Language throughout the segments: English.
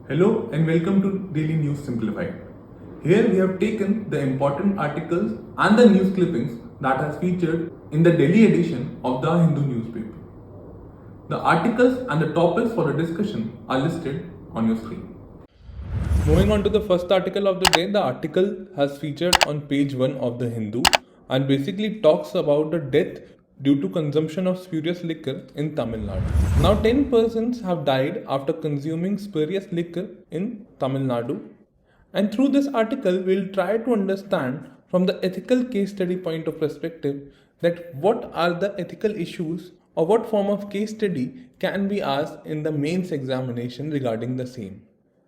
Hello and welcome to Daily News Simplified. Here we have taken the important articles and the news clippings that has featured in the daily edition of the Hindu newspaper. The articles and the topics for the discussion are listed on your screen. Moving on to the first article of the day, the article has featured on page 1 of the Hindu and basically talks about the death due to consumption of spurious liquor in Tamil Nadu. Now 10 persons have died after consuming spurious liquor in Tamil Nadu. And through this article, we'll try to understand from the ethical case study point of perspective that what are the ethical issues or what form of case study can be asked in the mains examination regarding the same.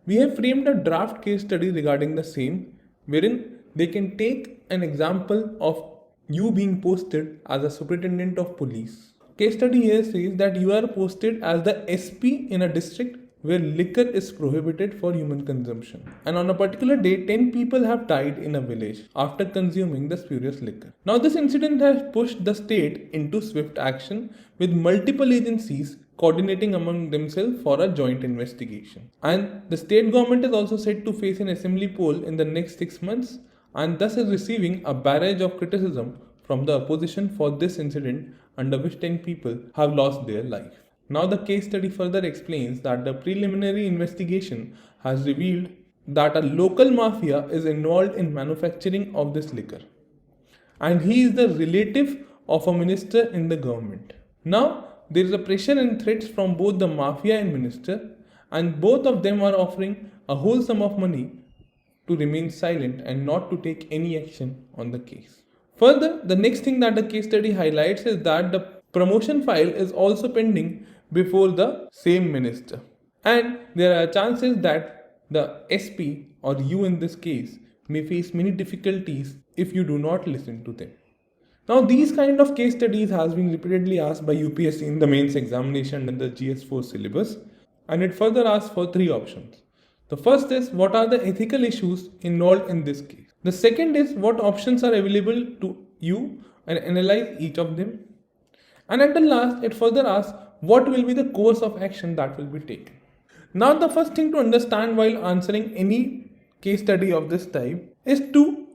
We have framed a draft case study regarding the same, wherein they can take an example of you being posted as a superintendent of police. Case study here says that you are posted as the SP in a district where liquor is prohibited for human consumption. And on a particular day, 10 people have died in a village after consuming the spurious liquor. Now, this incident has pushed the state into swift action with multiple agencies coordinating among themselves for a joint investigation. And the state government is also set to face an assembly poll in the next 6 months and thus is receiving a barrage of criticism from the opposition for this incident under which 10 people have lost their life. Now the case study further explains that the preliminary investigation has revealed that a local mafia is involved in manufacturing of this liquor and he is the relative of a minister in the government. Now there is a pressure and threats from both the mafia and minister and both of them are offering a whole sum of money to remain silent and not to take any action on the case. Further, the next thing that the case study highlights is that the promotion file is also pending before the same minister. And there are chances that the SP or you in this case may face many difficulties if you do not listen to them. Now these kind of case studies has been repeatedly asked by UPSC in the mains examination in the GS4 syllabus and it further asks for 3 options. The first is what are the ethical issues involved in this case. The second is what options are available to you and analyze each of them. And at the last, it further asks what will be the course of action that will be taken. Now, the first thing to understand while answering any case study of this type is to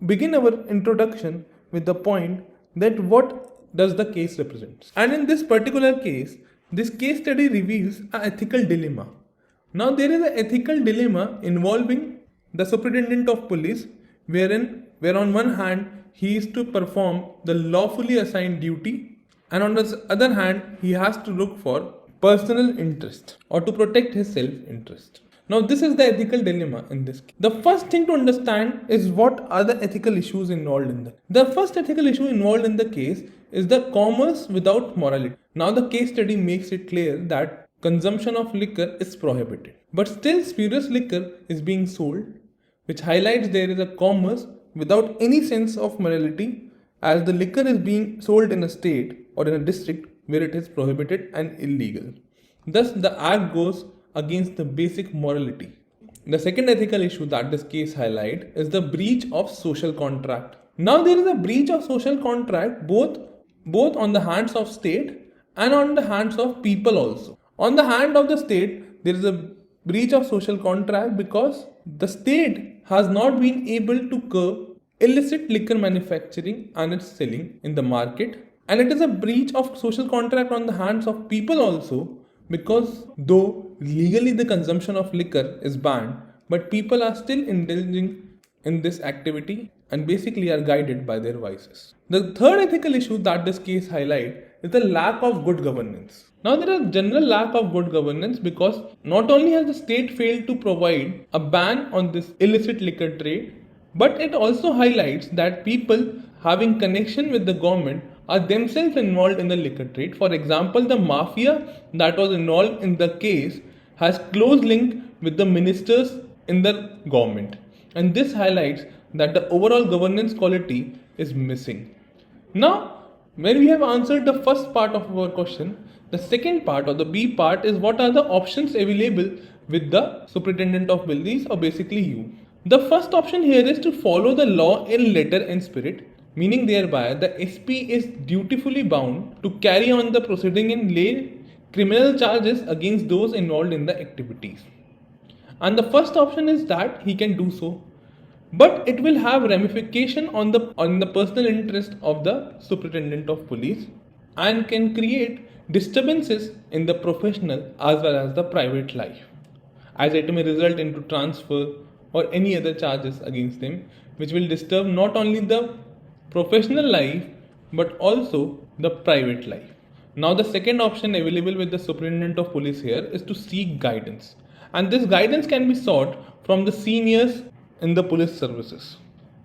begin our introduction with the point that what does the case represent. And in this particular case, this case study reveals an ethical dilemma. Now, there is an ethical dilemma involving the superintendent of police where on one hand, he is to perform the lawfully assigned duty and on the other hand, he has to look for personal interest or to protect his self-interest. Now, this is the ethical dilemma in this case. The first thing to understand is what are the ethical issues involved in that. The first ethical issue involved in the case is the commerce without morality. Now, the case study makes it clear that consumption of liquor is prohibited. But still, spurious liquor is being sold, which highlights there is a commerce without any sense of morality as the liquor is being sold in a state or in a district where it is prohibited and illegal. Thus, the act goes against the basic morality. The second ethical issue that this case highlights is the breach of social contract. Now, there is a breach of social contract both on the hands of state and on the hands of people also. On the hand of the state, there is a breach of social contract because the state has not been able to curb illicit liquor manufacturing and its selling in the market, and it is a breach of social contract on the hands of people also because though legally the consumption of liquor is banned, but people are still indulging in this activity and basically are guided by their vices. The third ethical issue that this case highlights is the lack of good governance. Now there is a general lack of good governance because not only has the state failed to provide a ban on this illicit liquor trade, but it also highlights that people having connection with the government are themselves involved in the liquor trade. For example, the mafia that was involved in the case has close link with the ministers in the government. And this highlights that the overall governance quality is missing. Now, when we have answered the first part of our question, the second part or the B part is what are the options available with the superintendent of police or basically you. The first option here is to follow the law in letter and spirit, meaning thereby the SP is dutifully bound to carry on the proceeding and lay criminal charges against those involved in the activities. And the first option is that he can do so, but it will have ramification on the personal interest of the superintendent of police and can create disturbances in the professional as well as the private life, as it may result into transfer or any other charges against them, which will disturb not only the professional life but also the private life. Now, the second option available with the superintendent of police here is to seek guidance, and this guidance can be sought from the seniors in the police services.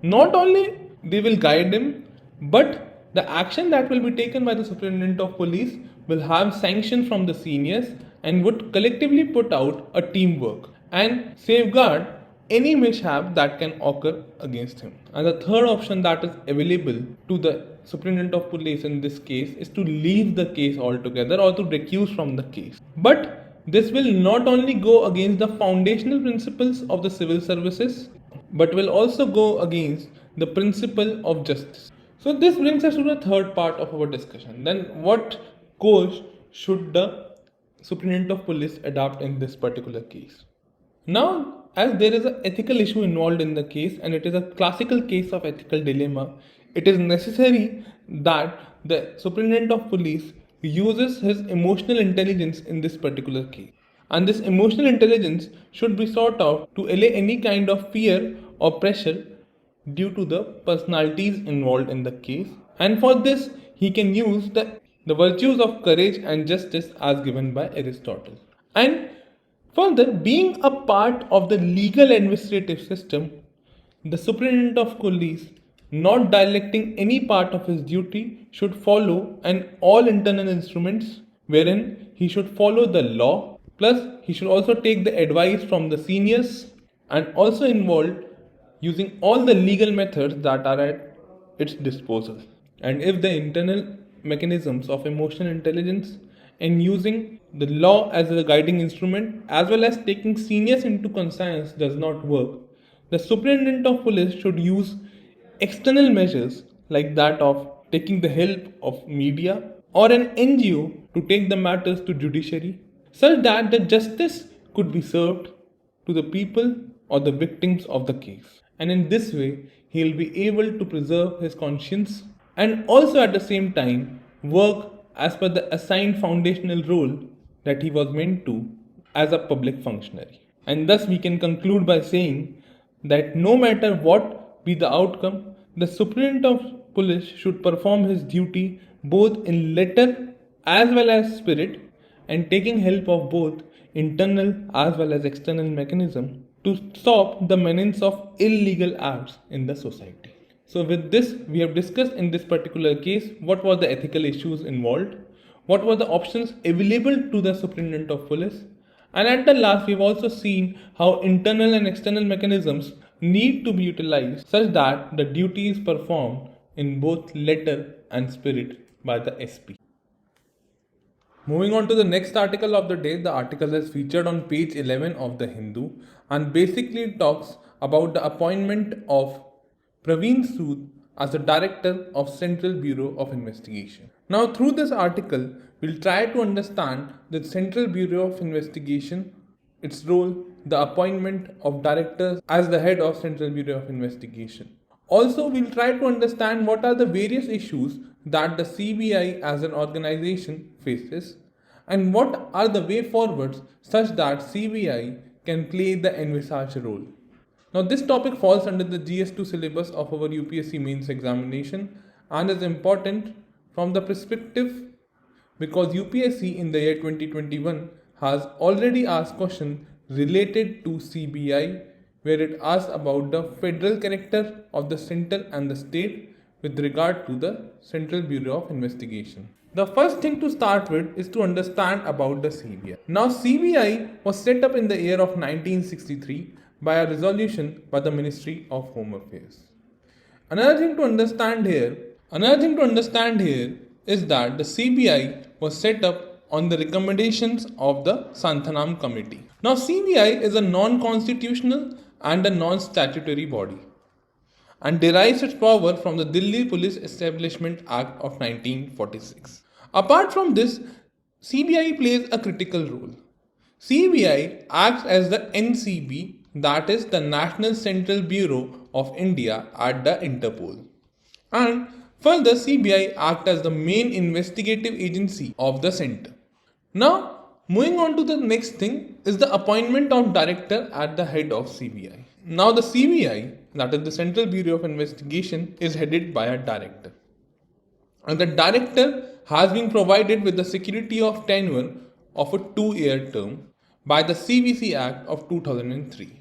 Not only they will guide him, but the action that will be taken by the superintendent of police will have sanction from the seniors and would collectively put out a teamwork and safeguard any mishap that can occur against him. And the third option that is available to the superintendent of police in this case is to leave the case altogether or to recuse from the case. But this will not only go against the foundational principles of the civil services, but will also go against the principle of justice. So this brings us to the third part of our discussion. Then what course should the superintendent of police adopt in this particular case? Now, as there is an ethical issue involved in the case and it is a classical case of ethical dilemma, it is necessary that the superintendent of police uses his emotional intelligence in this particular case. And this emotional intelligence should be sought out to allay any kind of fear or pressure due to the personalities involved in the case. And for this, he can use the virtues of courage and justice as given by Aristotle. And further, being a part of the legal administrative system, the superintendent of police, not neglecting any part of his duty, should follow and all internal instruments wherein he should follow the law, plus he should also take the advice from the seniors and also involved using all the legal methods that are at its disposal. And if the internal mechanisms of emotional intelligence and using the law as a guiding instrument as well as taking seniors into conscience does not work, the superintendent of police should use external measures like that of taking the help of media or an NGO to take the matters to judiciary such that the justice could be served to the people or the victims of the case. And in this way, he will be able to preserve his conscience and also at the same time work as per the assigned foundational role that he was meant to as a public functionary. And thus we can conclude by saying that no matter what be the outcome, the superintendent of police should perform his duty both in letter as well as spirit and taking help of both internal as well as external mechanism to stop the menace of illegal acts in the society. So with this, we have discussed in this particular case what were the ethical issues involved, what were the options available to the superintendent of police, and at the last we have also seen how internal and external mechanisms need to be utilized such that the duty is performed in both letter and spirit by the SP. Moving on to the next article of the day, the article is featured on page 11 of the Hindu and basically talks about the appointment of Praveen Sood as the Director of Central Bureau of Investigation. Now through this article, we'll try to understand the Central Bureau of Investigation, its role, the appointment of directors as the head of Central Bureau of Investigation. Also, we'll try to understand what are the various issues that the CBI as an organization faces and what are the way forwards such that CBI can play the envisaged role. Now, this topic falls under the GS2 syllabus of our UPSC mains examination and is important from the perspective because UPSC in the year 2021 has already asked questions related to CBI where it asks about the federal character of the center and the state with regard to the Central Bureau of Investigation. The first thing to start with is to understand about the CBI. Now CBI was set up in the year of 1963 by a resolution by the Ministry of Home Affairs. Another thing to understand here is that the CBI was set up on the recommendations of the Santhanam Committee. Now CBI is a non-constitutional and a non-statutory body and derives its power from the Delhi Police Establishment Act of 1946. Apart from this, CBI plays a critical role. CBI acts as the NCB, that is the National Central Bureau of India at the Interpol. And further, CBI acts as the main investigative agency of the center. Now, moving on to the next thing is the appointment of director at the head of CBI. Now, the CBI, that is the Central Bureau of Investigation, is headed by a director. And the director has been provided with the security of tenure of a 2-year term by the CVC Act of 2003.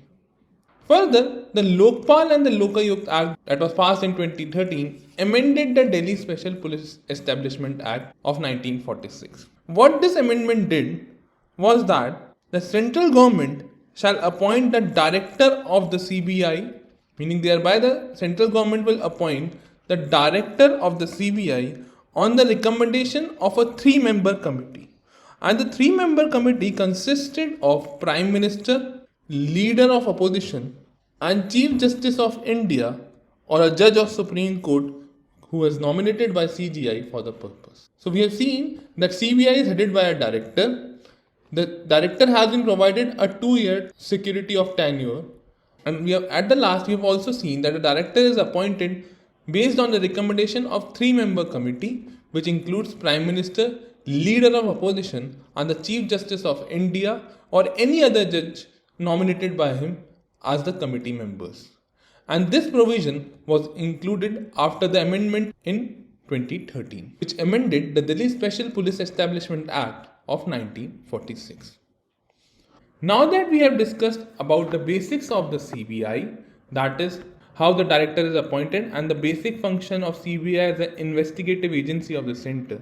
Further, the Lokpal and the Lokayukt Act that was passed in 2013 amended the Delhi Special Police Establishment Act of 1946. What this amendment did was that the central government shall appoint the director of the CBI, meaning thereby the central government will appoint the director of the CBI on the recommendation of a 3-member committee. And the 3-member committee consisted of Prime Minister, Leader of Opposition, and Chief Justice of India or a Judge of Supreme Court who was nominated by CGI for the purpose. So we have seen that CBI is headed by a director. The director has been provided a 2-year security of tenure, and we have also seen that the director is appointed based on the recommendation of 3-member committee, which includes Prime Minister, Leader of Opposition, and the Chief Justice of India or any other judge nominated by him as the committee members. And this provision was included after the amendment in 2013, which amended the Delhi Special Police Establishment Act of 1946. Now that we have discussed about the basics of the CBI, that is how the director is appointed and the basic function of CBI as an investigative agency of the center.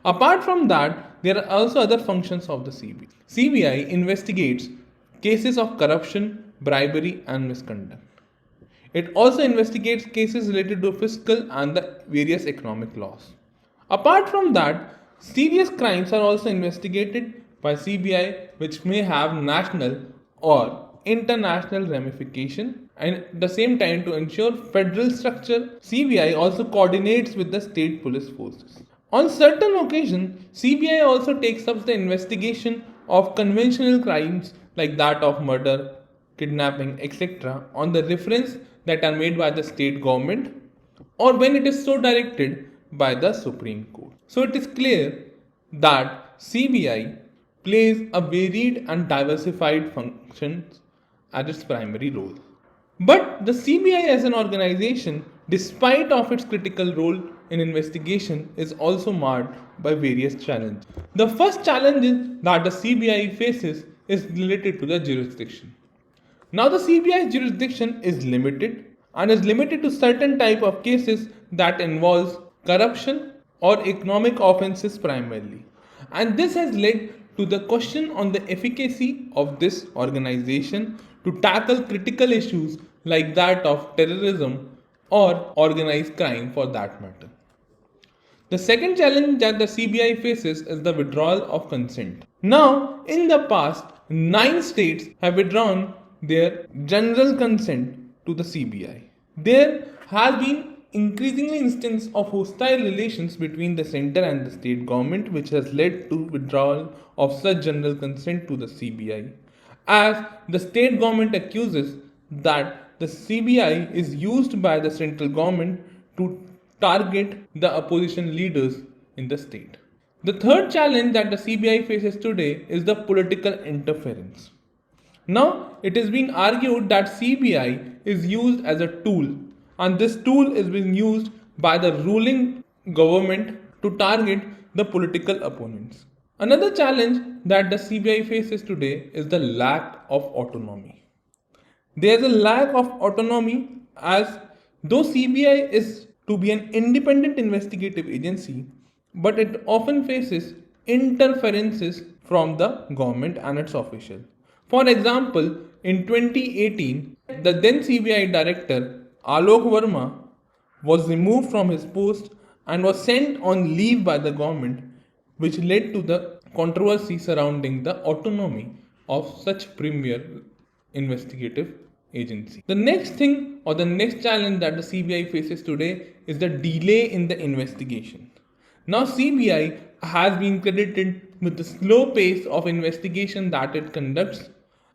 Apart from that, there are also other functions of the CBI. CBI investigates cases of corruption, bribery and misconduct. It also investigates cases related to fiscal and the various economic laws. Apart from that, serious crimes are also investigated by CBI which may have national or international ramification, and at the same time, to ensure federal structure, CBI also coordinates with the state police forces. On certain occasions, CBI also takes up the investigation of conventional crimes like that of murder, kidnapping, etc. on the reference that are made by the state government or when it is so directed by the Supreme Court. So it is clear that CBI plays a varied and diversified functions as its primary role. But the CBI as an organization, despite of its critical role in investigation, is also marred by various challenges. The first challenge that the CBI faces is related to the jurisdiction. Now the CBI's jurisdiction is limited to certain type of cases that involves corruption or economic offenses primarily. And this has led to the question on the efficacy of this organization to tackle critical issues like that of terrorism or organized crime for that matter. The second challenge that the CBI faces is the withdrawal of consent. Now, in the past, 9 states have withdrawn their general consent to the CBI. There has been increasingly instance of hostile relations between the center and the state government, which has led to withdrawal of such general consent to the CBI, as the state government accuses that the CBI is used by the central government to target the opposition leaders in the state. The third challenge that the CBI faces today is the political interference. Now, it is being argued that CBI is used as a tool, and this tool is being used by the ruling government to target the political opponents. Another challenge that the CBI faces today is the lack of autonomy. There is a lack of autonomy, as though CBI is to be an independent investigative agency, but it often faces interferences from the government and its officials. For example, in 2018, the then CBI director Alok Verma was removed from his post and was sent on leave by the government, which led to the controversy surrounding the autonomy of such premier investigative agency. The next thing or the next challenge that the CBI faces today is the delay in the investigation. Now CBI has been credited with the slow pace of investigation that it conducts,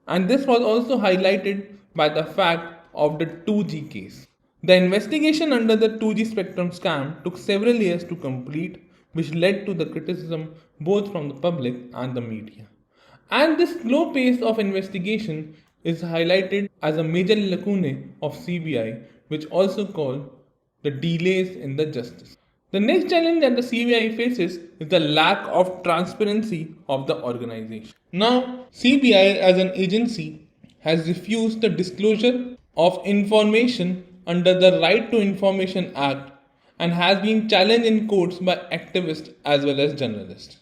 and this was also highlighted by the fact of the 2G case. The investigation under the 2G spectrum scam took several years to complete, which led to the criticism both from the public and the media. And this slow pace of investigation is highlighted as a major lacune of CBI, which also called the delays in the justice. The next challenge that the CBI faces is the lack of transparency of the organization. Now, CBI as an agency has refused the disclosure of information under the Right to Information Act and has been challenged in courts by activists as well as journalists.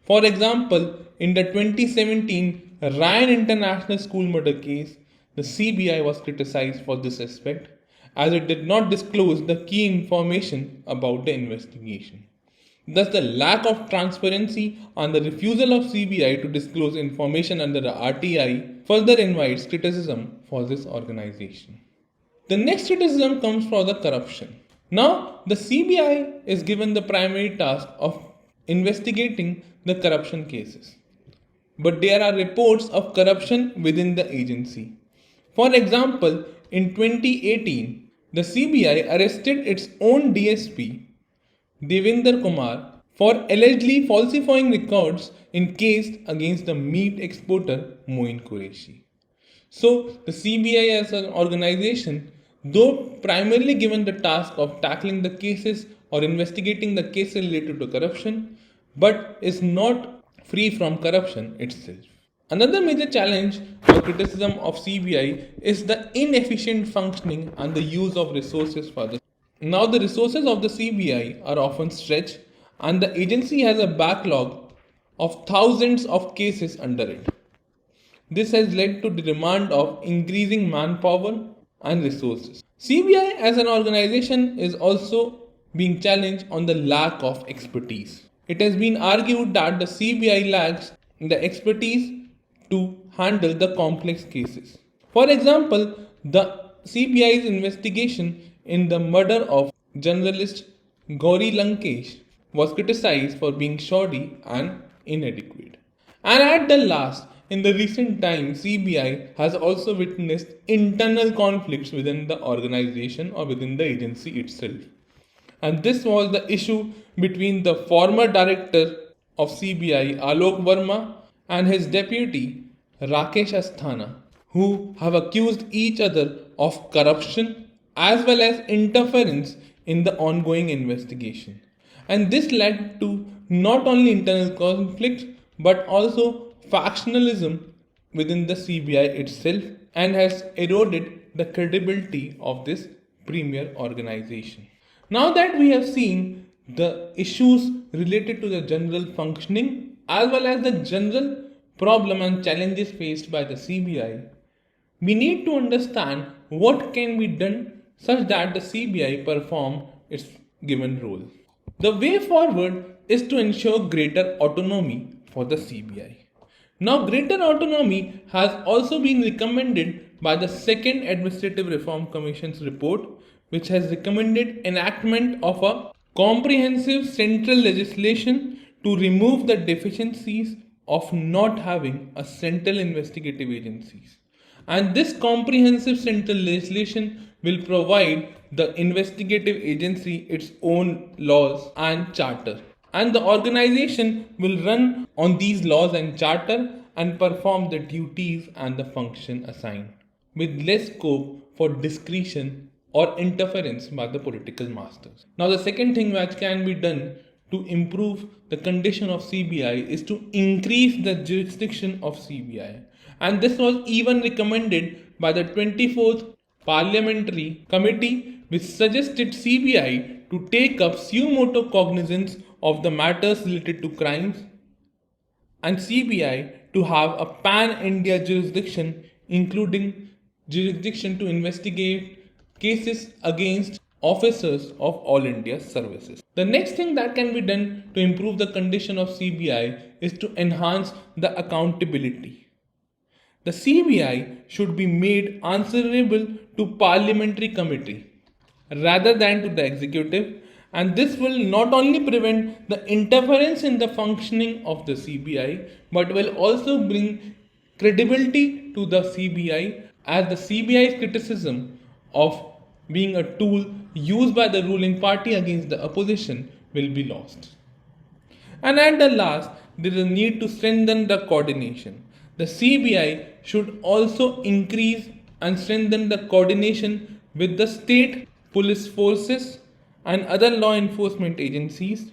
For example, in the 2017 Ryan International School murder case, the CBI was criticized for this aspect as it did not disclose the key information about the investigation. Thus, the lack of transparency and the refusal of CBI to disclose information under the RTI further invites criticism for this organization. The next criticism comes from the corruption. Now, the CBI is given the primary task of investigating the corruption cases. But there are reports of corruption within the agency. For example, in 2018, the CBI arrested its own DSP, Devinder Kumar, for allegedly falsifying records in case against the meat exporter Moin Qureshi. So, the CBI as an organization, though primarily given the task of tackling the cases or investigating the cases related to corruption, but is not free from corruption itself. Another major challenge or criticism of CBI is the inefficient functioning and the use of resources for the. Now, the resources of the CBI are often stretched, and the agency has a backlog of thousands of cases under it. This has led to the demand of increasing manpower and resources. CBI as an organization is also being challenged on the lack of expertise. It has been argued that the CBI lacks the expertise to handle the complex cases. For example, the CBI's investigation in the murder of journalist Gauri Lankesh was criticized for being shoddy and inadequate. And at the last, in the recent times, CBI has also witnessed internal conflicts within the organization or within the agency itself. And this was the issue between the former director of CBI, Alok Verma, and his deputy, Rakesh Asthana, who have accused each other of corruption as well as interference in the ongoing investigation. And this led to not only internal conflict but also factionalism within the CBI itself and has eroded the credibility of this premier organization. Now that we have seen the issues related to the general functioning as well as the general problem and challenges faced by the CBI, we need to understand what can be done such that the CBI perform its given role. The way forward is to ensure greater autonomy for the CBI. Now, greater autonomy has also been recommended by the Second Administrative Reform Commission's report, which has recommended enactment of a comprehensive central legislation to remove the deficiencies of not having a central investigative agencies. And this comprehensive central legislation will provide the investigative agency its own laws and charter. And the organization will run on these laws and charter and perform the duties and the function assigned, with less scope for discretion or interference by the political masters. Now, the second thing which can be done to improve the condition of CBI is to increase the jurisdiction of CBI. And this was even recommended by the 24th Parliamentary Committee, which suggested CBI to take up suo motu cognizance of the matters related to crimes and CBI to have a pan-India jurisdiction, including jurisdiction to investigate cases against officers of all India services. The next thing that can be done to improve the condition of CBI is to enhance the accountability. The CBI should be made answerable to parliamentary committee rather than to the executive, And this will not only prevent the interference in the functioning of the CBI, but will also bring credibility to the CBI, as the CBI's criticism of being a tool used by the ruling party against the opposition will be lost. And at the last, there is a need to strengthen the coordination. The CBI should also increase and strengthen the coordination with the state police forces and other law enforcement agencies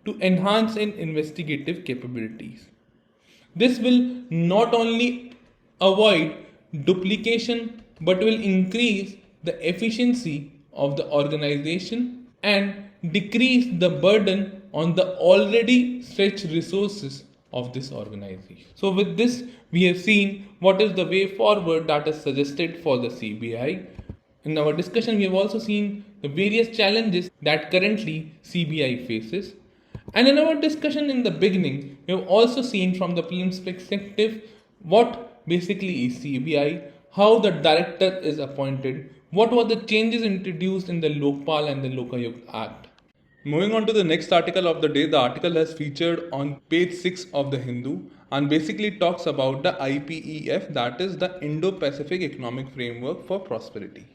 to enhance its investigative capabilities. This will not only avoid duplication but will increase the efficiency of the organization and decrease the burden on the already stretched resources of this organization. So, with this, we have seen what is the way forward that is suggested for the CBI. In our discussion, we have also seen the various challenges that currently CBI faces. And in our discussion in the beginning, we have also seen from the prelims perspective what basically is CBI, how the director is appointed, what were the changes introduced in the Lokpal and the Lokayukt Act. Moving on to the next article of the day, the article has featured on page 6 of the Hindu and basically talks about the IPEF, that is the Indo-Pacific Economic Framework for Prosperity.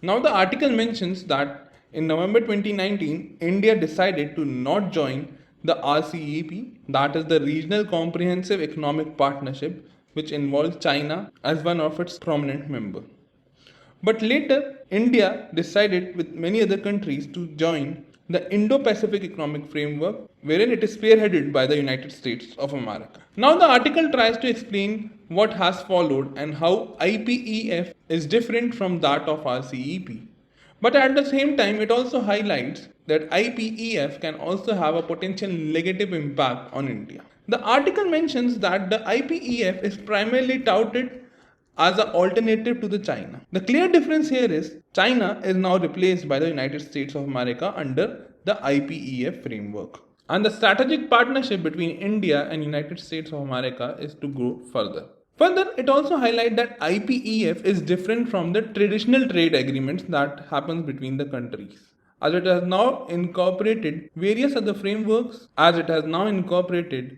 Now the article mentions that in November 2019, India decided to not join the RCEP, that is the Regional Comprehensive Economic Partnership, which involves China as one of its prominent members. But later, India decided with many other countries to join the Indo-Pacific Economic Framework, wherein it is spearheaded by the United States of America. Now the article tries to explain what has followed and how IPEF is different from that of RCEP. But at the same time, it also highlights that IPEF can also have a potential negative impact on India. The article mentions that the IPEF is primarily touted as an alternative to the China. The clear difference here is China is now replaced by the United States of America under the IPEF framework. And the strategic partnership between India and United States of America is to grow further. Further, it also highlights that IPEF is different from the traditional trade agreements that happens between the countries, as it has now incorporated various other frameworks, as it has now incorporated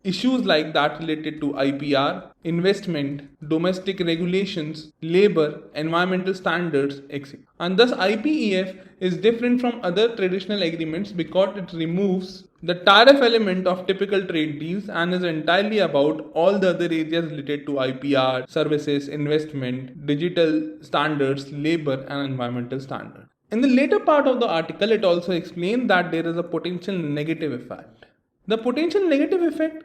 issues like that related to IPR, investment, domestic regulations, labor, environmental standards, etc. And thus IPEF is different from other traditional agreements because it removes the tariff element of typical trade deals and is entirely about all the other areas related to IPR, services, investment, digital standards, labor and environmental standards. In the later part of the article, it also explains that there is a potential negative effect. The potential negative effect,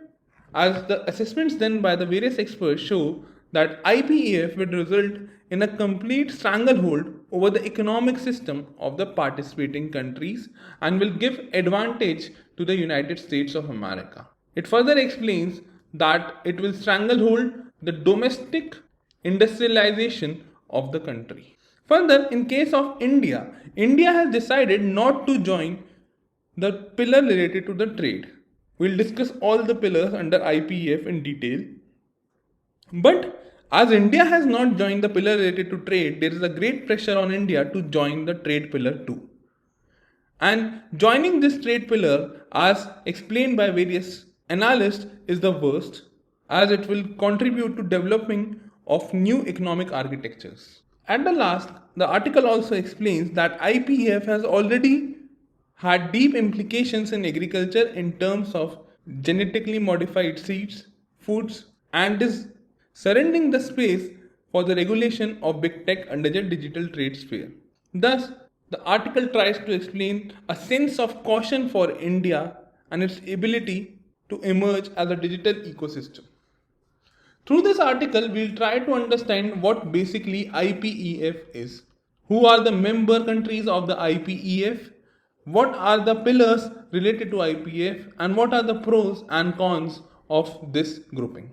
as the assessments done by the various experts show, that IPEF would result in a complete stranglehold over the economic system of the participating countries and will give advantage to the United States of America. It further explains that it will stranglehold the domestic industrialization of the country. Further, in case of India, India has decided not to join the pillar related to the trade. We'll discuss all the pillars under IPEF in detail. But as India has not joined the pillar related to trade, there is a great pressure on India to join the trade pillar too. And joining this trade pillar, as explained by various analysts, is the worst, as it will contribute to developing of new economic architectures. At the last, the article also explains that IPEF has already had deep implications in agriculture in terms of genetically modified seeds, foods, and is surrendering the space for the regulation of big tech under the digital trade sphere. Thus, the article tries to explain a sense of caution for India and its ability to emerge as a digital ecosystem. Through this article, we'll try to understand what basically IPEF is, who are the member countries of the IPEF, what are the pillars related to IPEF, and what are the pros and cons of this grouping.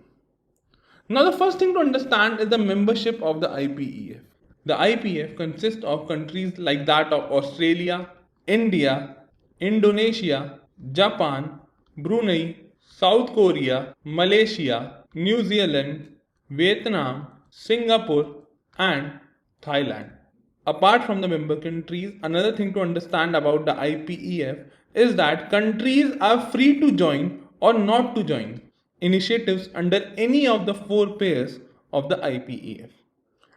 Now, the first thing to understand is the membership of the IPEF. The IPEF consists of countries like that of Australia, India, Indonesia, Japan, Brunei, South Korea, Malaysia, New Zealand, Vietnam, Singapore, and Thailand. apart from the member countries, another thing to understand about the IPEF is that countries are free to join or not to join initiatives under any of the four pillars of the IPEF.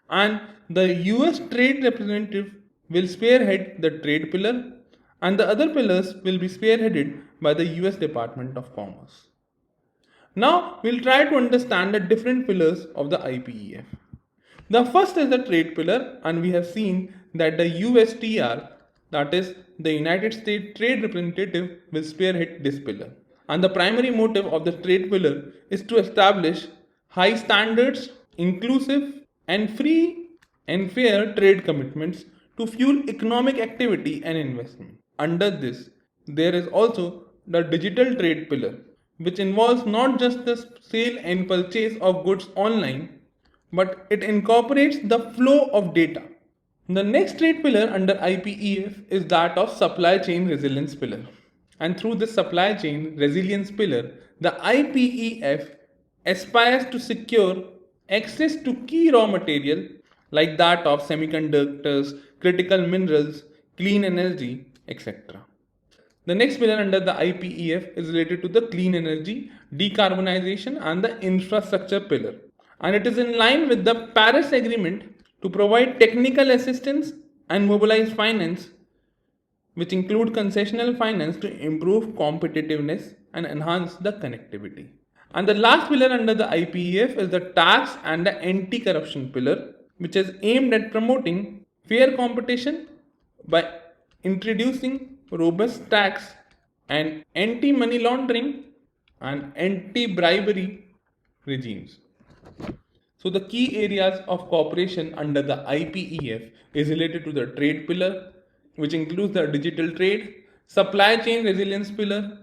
And the US trade representative will spearhead the trade pillar, and the other pillars will be spearheaded by the US Department of Commerce. Now we'll try to understand the different pillars of the IPEF. The first is the trade pillar, and we have seen that the USTR, that is the United States Trade Representative, will spearhead this pillar. And the primary motive of the trade pillar is to establish high standards, inclusive and free and fair trade commitments to fuel economic activity and investment. Under this, there is also the digital trade pillar, which involves not just the sale and purchase of goods online, but it incorporates the flow of data. The next trade pillar under IPEF is that of supply chain resilience pillar. And through this supply chain resilience pillar, the IPEF aspires to secure access to key raw material like that of semiconductors, critical minerals, clean energy, etc. The next pillar under the IPEF is related to the clean energy, decarbonization and the infrastructure pillar. And it is in line with the Paris Agreement to provide technical assistance and mobilize finance, which include concessional finance to improve competitiveness and enhance the connectivity. And the last pillar under the IPEF is the tax and the anti-corruption pillar, which is aimed at promoting fair competition by introducing robust tax and anti-money laundering and anti-bribery regimes. So the key areas of cooperation under the IPEF is related to the trade pillar, which includes the digital trade, supply chain resilience pillar,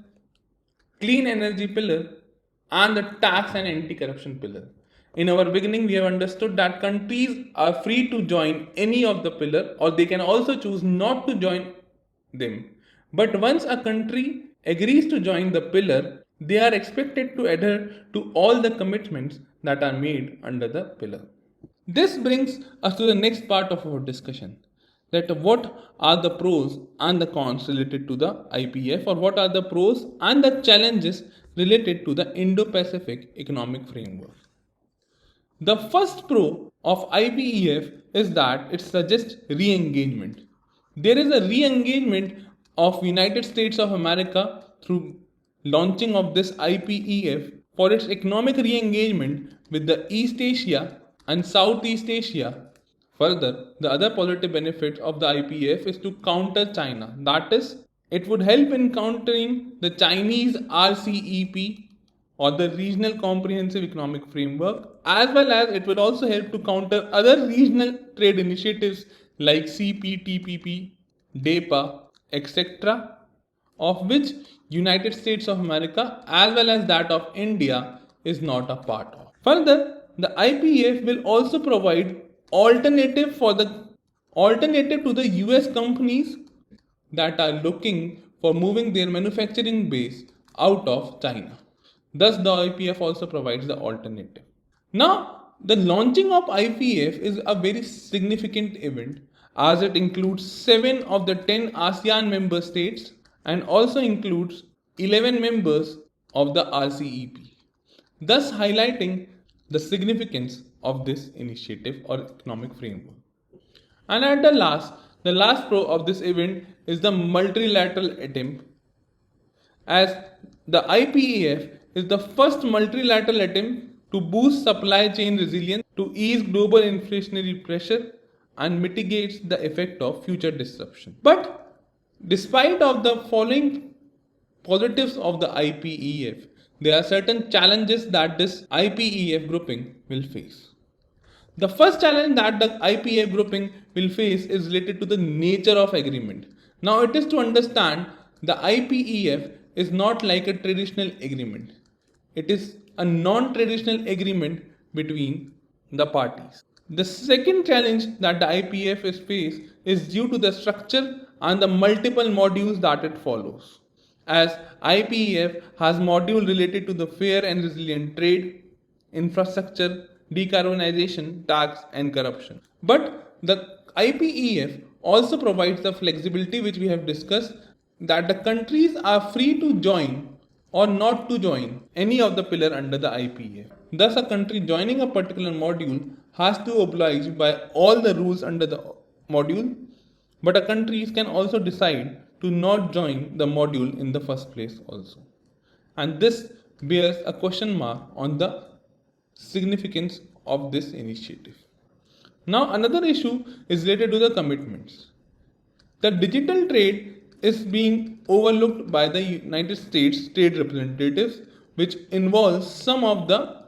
clean energy pillar, and the tax and anti-corruption pillar. In our beginning, we have understood that countries are free to join any of the pillar, or they can also choose not to join them. But once a country agrees to join the pillar, they are expected to adhere to all the commitments that are made under the pillar. This brings us to the next part of our discussion, that what are the pros and the cons related to the IPEF, or what are the pros and the challenges related to the Indo-Pacific Economic Framework. The first pro of IPEF is that it suggests re-engagement. There is a re-engagement of United States of America through launching of this IPEF for its economic re-engagement with the East Asia and Southeast Asia. Further, the other positive benefit of the IPEF is to counter China. That is, it would help in countering the Chinese RCEP, or the Regional Comprehensive Economic Framework, as well as it would also help to counter other regional trade initiatives like CPTPP, DEPA, etc., of which United States of America as well as that of India is not a part of. Further, the IPEF will also provide alternative to the US companies that are looking for moving their manufacturing base out of China. Thus, the IPEF also provides the alternative. Now, the launching of IPEF is a very significant event, as it includes 7 of the 10 ASEAN member states and also includes 11 members of the RCEP, thus highlighting the significance of this initiative or economic framework. And at the last pro of this event is the multilateral attempt, as the IPEF is the first multilateral attempt to boost supply chain resilience, to ease global inflationary pressure and mitigates the effect of future disruption. But despite of the following positives of the IPEF, there are certain challenges that this IPEF grouping will face. The first challenge that the IPEF grouping will face is related to the nature of agreement. Now it is to understand the IPEF is not like a traditional agreement. It is a non-traditional agreement between the parties. The second challenge that the IPEF is faced is due to the structure and the multiple modules that it follows, as IPEF has module related to the fair and resilient trade, infrastructure, decarbonization, tax and corruption. But the IPEF also provides the flexibility which we have discussed, that the countries are free to join or not to join any of the pillar under the IPEF. Thus, a country joining a particular module has to oblige by all the rules under the module, but a country can also decide to not join the module in the first place also. And this bears a question mark on the significance of this initiative. Now, another issue is related to the commitments. The digital trade is being overlooked by the United States trade representatives, which involves some of the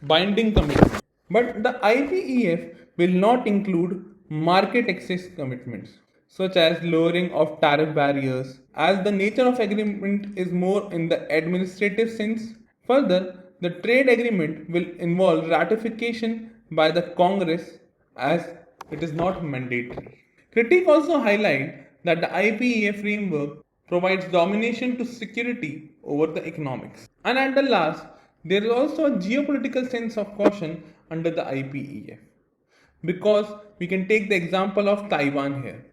binding commitments. But the IPEF will not include market access commitments, such as lowering of tariff barriers, as the nature of agreement is more in the administrative sense. Further, the trade agreement will involve ratification by the Congress, as it is not mandatory. Critics also highlight that the IPEF framework provides domination to security over the economics. And at the last, there is also a geopolitical sense of caution under the IPEF, because we can take the example of Taiwan here.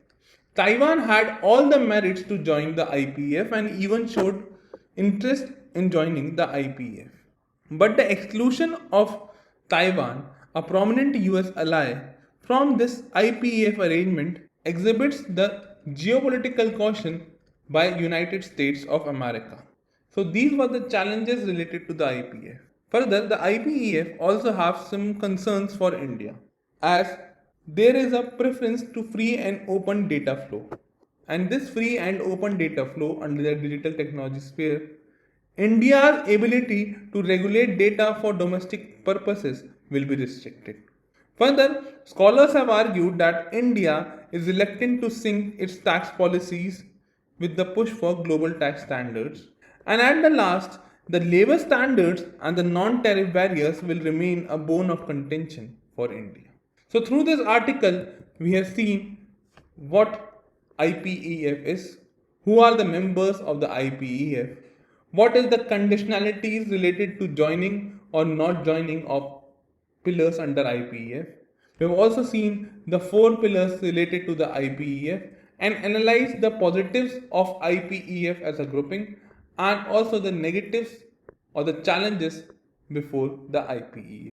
Taiwan had all the merits to join the IPEF and even showed interest in joining the IPEF. But the exclusion of Taiwan, a prominent US ally, from this IPEF arrangement exhibits the geopolitical caution by United States of America. So these were the challenges related to the IPEF. Further, the IPEF also have some concerns for India, as there is a preference to free and open data flow. And this free and open data flow under the digital technology sphere, India's ability to regulate data for domestic purposes will be restricted. Further, scholars have argued that India is reluctant to sync its tax policies with the push for global tax standards. And at the last, the labor standards and the non-tariff barriers will remain a bone of contention for India. So through this article, we have seen what IPEF is, who are the members of the IPEF, what is the conditionalities related to joining or not joining of pillars under IPEF. We have also seen the 4 pillars related to the IPEF and analyzed the positives of IPEF as a grouping and also the negatives or the challenges before the IPEF.